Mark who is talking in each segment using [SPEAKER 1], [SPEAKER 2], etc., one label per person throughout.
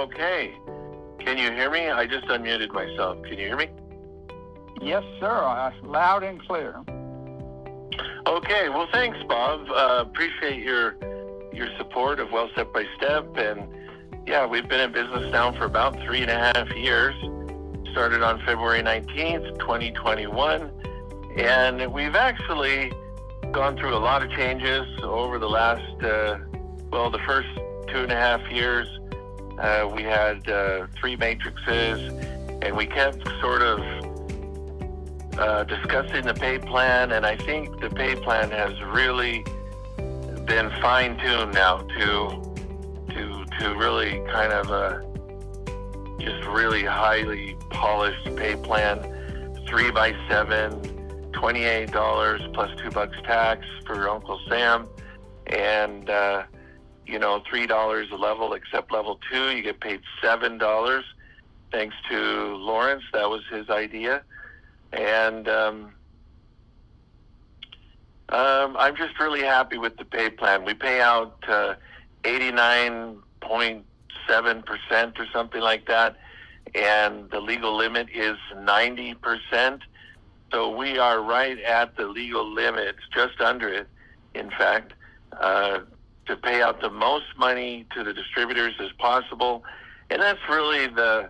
[SPEAKER 1] Okay. Can you hear me? I just unmuted myself. Can you hear me?
[SPEAKER 2] Yes, sir. Loud and clear.
[SPEAKER 1] Okay. Well, thanks, Bob. Appreciate your support of Well Step by Step. And yeah, we've been in business now for about 3.5 years. Started on February 19th, 2021. And we've actually gone through a lot of changes over the last, the first 2.5 years. We had 3 matrices, and we kept sort of discussing the pay plan, and I think the pay plan has really been fine-tuned now to really kind of just really highly polished pay plan. 3x7, $28 plus $2 tax for Uncle Sam, and $3 a level, except level 2, you get paid $7. Thanks to Lawrence, that was his idea. And I'm just really happy with the pay plan. We pay out 89.7% or something like that, and the legal limit is 90%. So we are right at the legal limit, just under it, in fact, to pay out the most money to the distributors as possible. And that's really the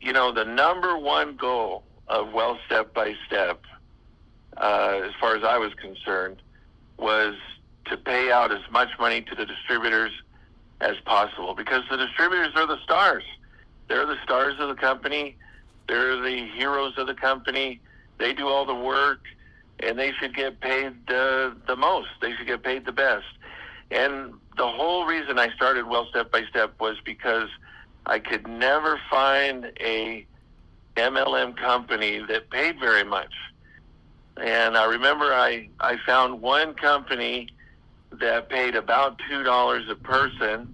[SPEAKER 1] number one goal of Well Step by Step, as far as I was concerned, was to pay out as much money to the distributors as possible, because the distributors are the stars. They're the stars of the company. They're the heroes of the company. They do all the work, and they should get paid the most. They should get paid the best. And the whole reason I started Well Step by Step was because I could never find a MLM company that paid very much. And I remember I found one company that paid about $2 a person,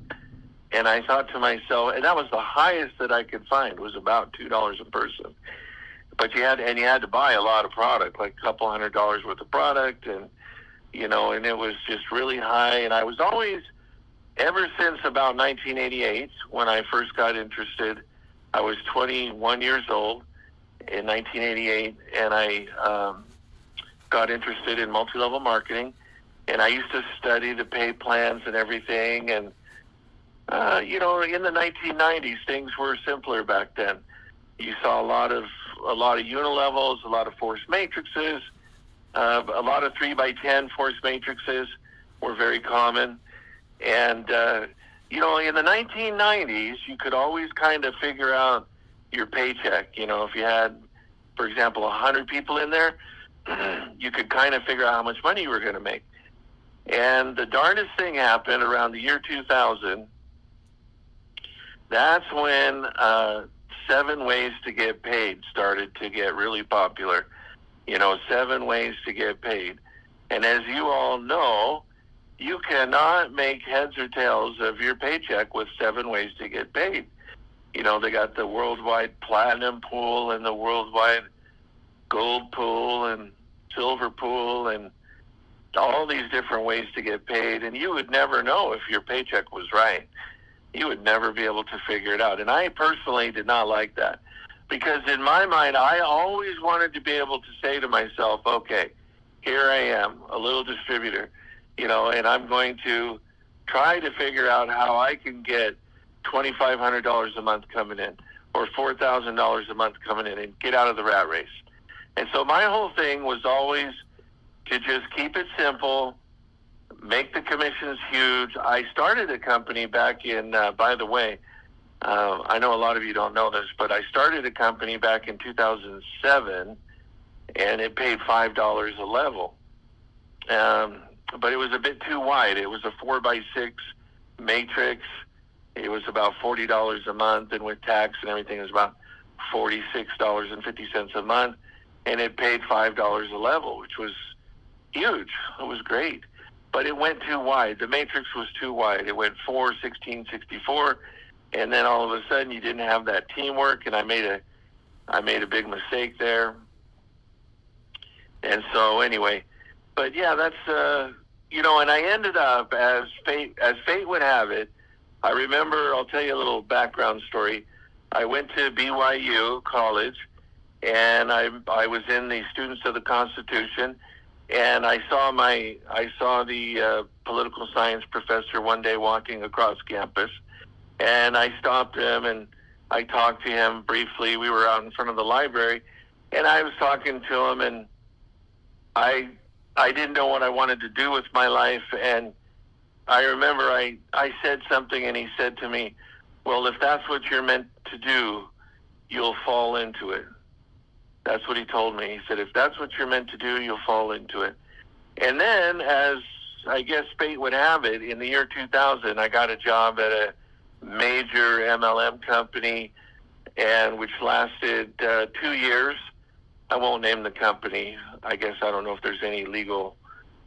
[SPEAKER 1] and I thought to myself, and that was the highest that I could find, was about $2 a person. But you had to buy a lot of product, like a couple $100 worth of product, and it was just really high. And I was always, ever since about 1988, when I first got interested, I was 21 years old in 1988, and I got interested in multi-level marketing, and I used to study the pay plans and everything. And in the 1990s, things were simpler back then. You saw a lot of unilevels, a lot of force matrices, a lot of 3x10 force matrices were very common. And in the 1990s, you could always kind of figure out your paycheck. If you had, for example, 100 people in there, you could kind of figure out how much money you were going to make. And the darndest thing happened around the year 2000. That's when 7 ways to get paid started to get really popular. 7 ways to get paid. And as you all know, you cannot make heads or tails of your paycheck with 7 ways to get paid. They got the worldwide platinum pool and the worldwide gold pool and silver pool and all these different ways to get paid. And you would never know if your paycheck was right. You would never be able to figure it out. And I personally did not like that, because in my mind, I always wanted to be able to say to myself, okay, here I am, a little distributor, and I'm going to try to figure out how I can get $2,500 a month coming in, or $4,000 a month coming in, and get out of the rat race. And so my whole thing was always to just keep it simple, make the commissions huge. I started a company back in, by the way, I know a lot of you don't know this, but I started a company back in 2007, and it paid $5 a level. But it was a bit too wide. It was a 4x6 matrix. It was about $40 a month, and with tax and everything, it was about $46.50 a month. And it paid $5 a level, which was huge. It was great. But it went too wide. The matrix was too wide. It went 4, 16, 64, and then all of a sudden you didn't have that teamwork, and I made a big mistake there. And so anyway, but yeah, that's and I ended up, as fate would have it, I remember, I'll tell you a little background story. I went to BYU College, and I was in the Students of the Constitution, and I saw the political science professor one day walking across campus, and I stopped him and I talked to him briefly. We were out in front of the library, and I was talking to him, and I didn't know what I wanted to do with my life, and I remember I said something, and he said to me, well, if that's what you're meant to do, you'll fall into it. That's what he told me. He said, if that's what you're meant to do, you'll fall into it. And then, as I guess fate would have it, in the year 2000, I got a job at a major MLM company, and which lasted 2 years. I won't name the company. I guess I don't know if there's any legal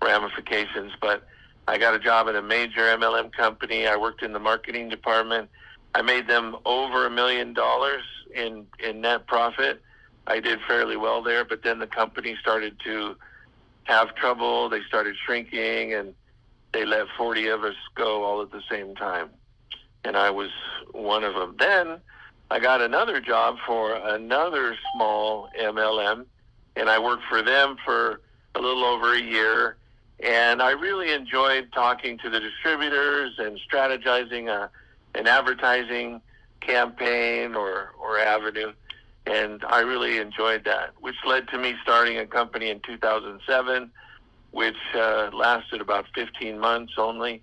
[SPEAKER 1] ramifications, but I got a job at a major MLM company. I worked in the marketing department. I made them over $1 million in net profit. I did fairly well there, but then the company started to have trouble. They started shrinking, and they let 40 of us go all at the same time. And I was one of them. Then I got another job for another small MLM, and I worked for them for a little over a year. And I really enjoyed talking to the distributors and strategizing an advertising campaign or avenue. And I really enjoyed that, which led to me starting a company in 2007, which lasted about 15 months only.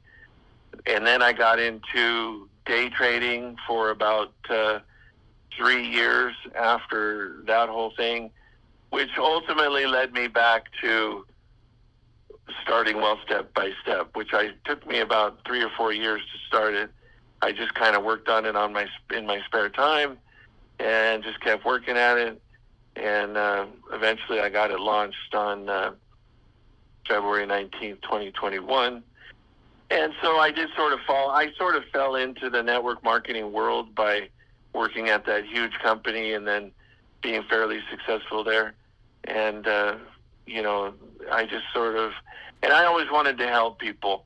[SPEAKER 1] And then I got into day trading for about 3 years after that whole thing, which ultimately led me back to starting Wealth Step by Step, which took me about 3 or 4 years to start it. I just kind of worked on it in my spare time and just kept working at it. And eventually I got it launched on February 19th, 2021. And so I sort of fell into the network marketing world by working at that huge company and then being fairly successful there. And, I just and I always wanted to help people.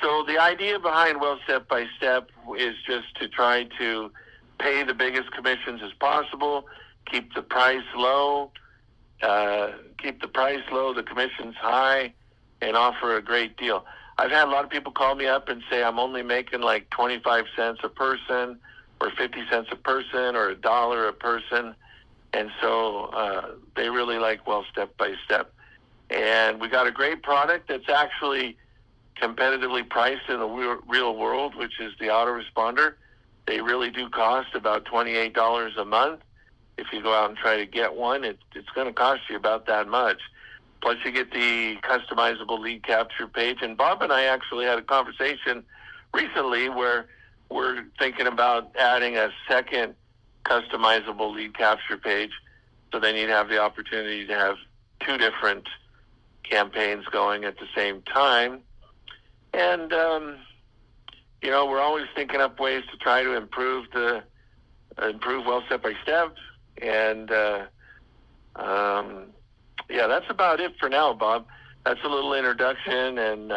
[SPEAKER 1] So the idea behind Wealth Step by Step is just to try to pay the biggest commissions as possible, keep the price low, the commissions high, and offer a great deal. I've had a lot of people call me up and say I'm only making like 25 cents a person or 50 cents a person or $1 a person. And so they really like Wealth Step by Step. And we got a great product that's actually competitively priced in the real world, which is the autoresponder. They really do cost about $28 a month. If you go out and try to get one, it's going to cost you about that much. Plus you get the customizable lead capture page. And Bob and I actually had a conversation recently where we're thinking about adding a second customizable lead capture page. So then you'd have the opportunity to have 2 different campaigns going at the same time. And, we're always thinking up ways to try to improve Wealth Step by Step. And, that's about it for now, Bob. That's a little introduction, and,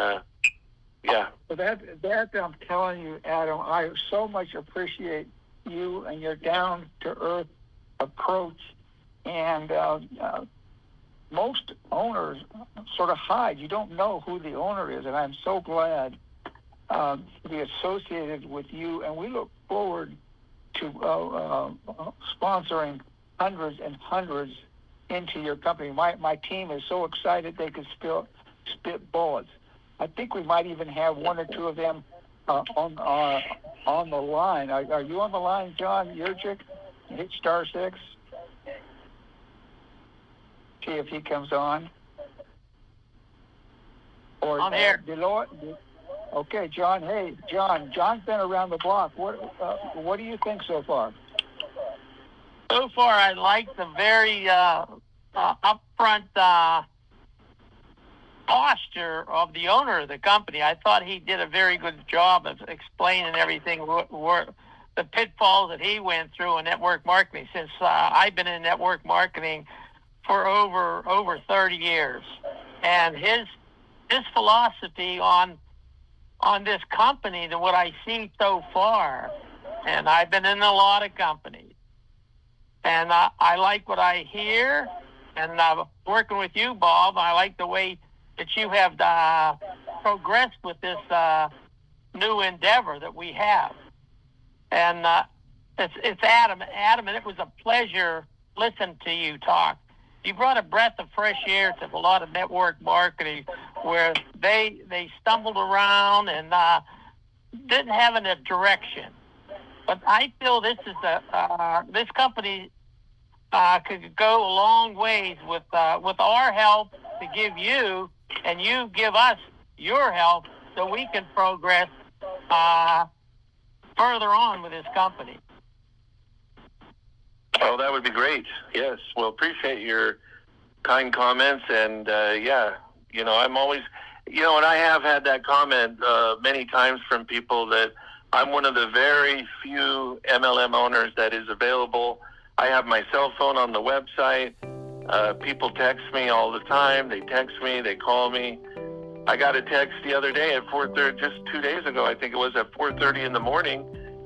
[SPEAKER 1] yeah.
[SPEAKER 2] Well, that I'm telling you, Adam, I so much appreciate you and your down-to-earth approach. And most owners sort of hide. You don't know who the owner is, and I'm so glad to be associated with you. And we look forward to sponsoring hundreds and hundreds into your company. My team is so excited they could spit bullets. I think we might even have 1 or 2 of them on the line. Are you on the line, John Yurchik? Hit *6. See if he comes on. Or
[SPEAKER 3] I'm here.
[SPEAKER 2] Deloitte. Okay, John. Hey, John's been around the block. What do you think so far?
[SPEAKER 3] So far, I like the very upfront posture of the owner of the company. I thought he did a very good job of explaining everything, the pitfalls that he went through in network marketing, since I've been in network marketing for over 30 years. And his philosophy on on this company than what I see so far. And I've been in a lot of companies. And I like what I hear. And working with you, Bob, I like the way that you have progressed with this new endeavor that we have. And it's Adam. Adam, and it was a pleasure listening to you talk. You brought a breath of fresh air to a lot of network marketing where they stumbled around and didn't have a direction. But I feel this is this company could go a long ways with our help to give you, and you give us your help so we can progress further on with this company.
[SPEAKER 1] Oh, that would be great. Yes. Well, appreciate your kind comments. And, yeah, you know, I'm always, you know, and I have had that comment many times from people that I'm one of the very few MLM owners that is available. I have my cell phone on the website. People text me all the time. They text me. They call me. I got a text the other day at 4:30, just 2 days ago, I think it was, at 4:30 in the morning.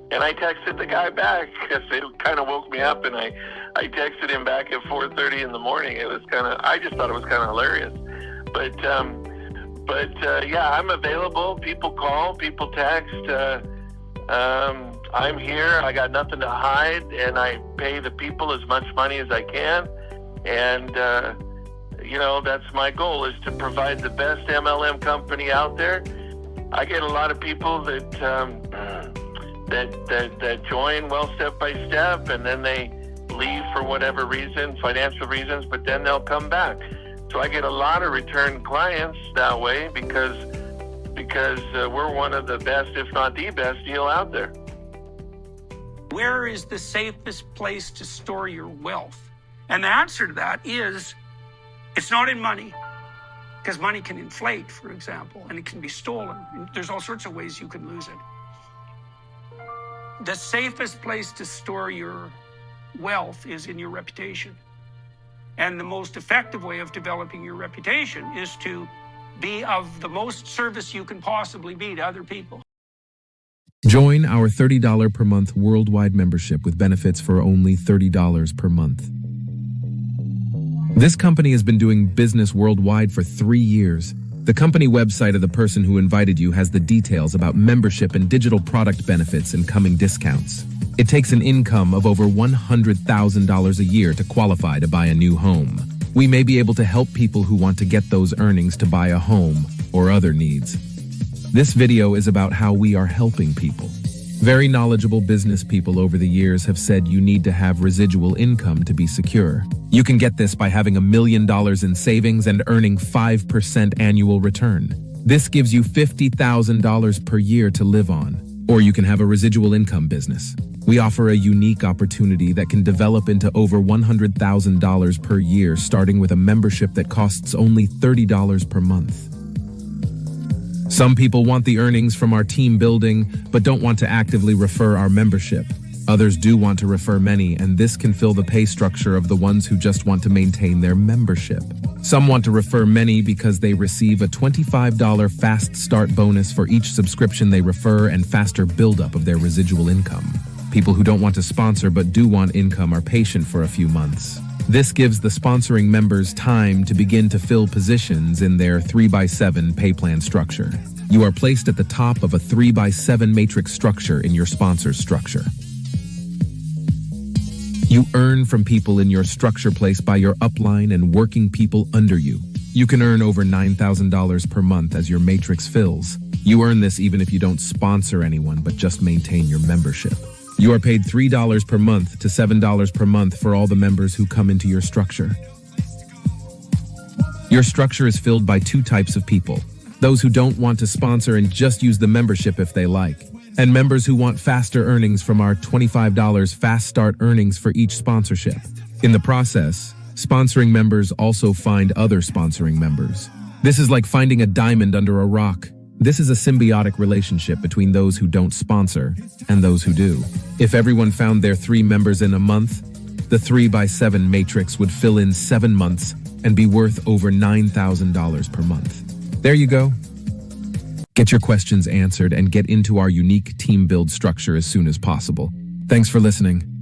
[SPEAKER 1] And I texted the guy back because it kind of woke me up, and I texted him back at 4:30 in the morning. It was I just thought it was kind of hilarious. But yeah, I'm available. People call, people text. I'm here. I got nothing to hide, and I pay the people as much money as I can. And, you know, that's my goal, is to provide the best MLM company out there. I get a lot of people that join Well Step by Step, and then they leave for whatever reason, financial reasons, but then they'll come back. So I get a lot of return clients that way because we're one of the best, if not the best deal out there.
[SPEAKER 4] Where is the safest place to store your wealth? And the answer to that is, it's not in money, because money can inflate, for example, and it can be stolen. There's all sorts of ways you can lose it. The safest place to store your wealth is in your reputation. And the most effective way of developing your reputation is to be of the most service you can possibly be to other people.
[SPEAKER 5] Join our $30 per month worldwide membership with benefits for only $30 per month. This company has been doing business worldwide for 3 years. The company website of the person who invited you has the details about membership and digital product benefits and coming discounts. It takes an income of over $100,000 a year to qualify to buy a new home. We may be able to help people who want to get those earnings to buy a home or other needs. This video is about how we are helping people. Very knowledgeable business people over the years have said you need to have residual income to be secure. You can get this by having $1 million in savings and earning 5% annual return. This gives you $50,000 per year to live on. Or you can have a residual income business. We offer a unique opportunity that can develop into over $100,000 per year, starting with a membership that costs only $30 per month. Some people want the earnings from our team building, but don't want to actively refer our membership. Others do want to refer many, and this can fill the pay structure of the ones who just want to maintain their membership. Some want to refer many because they receive a $25 fast start bonus for each subscription they refer and faster buildup of their residual income. People who don't want to sponsor but do want income are patient for a few months. This gives the sponsoring members time to begin to fill positions in their 3x7 pay plan structure. You are placed at the top of a 3x7 matrix structure in your sponsor's structure. You earn from people in your structure placed by your upline and working people under you. You can earn over $9,000 per month as your matrix fills. You earn this even if you don't sponsor anyone but just maintain your membership. You are paid $3 per month to $7 per month for all the members who come into your structure. Your structure is filled by 2 types of people: those who don't want to sponsor and just use the membership if they like, and members who want faster earnings from our $25 fast start earnings for each sponsorship. In the process, sponsoring members also find other sponsoring members. This is like finding a diamond under a rock. This is a symbiotic relationship between those who don't sponsor and those who do. If everyone found their 3 members in a month, the 3x7 matrix would fill in 7 months and be worth over $9,000 per month. There you go. Get your questions answered and get into our unique team build structure as soon as possible. Thanks for listening.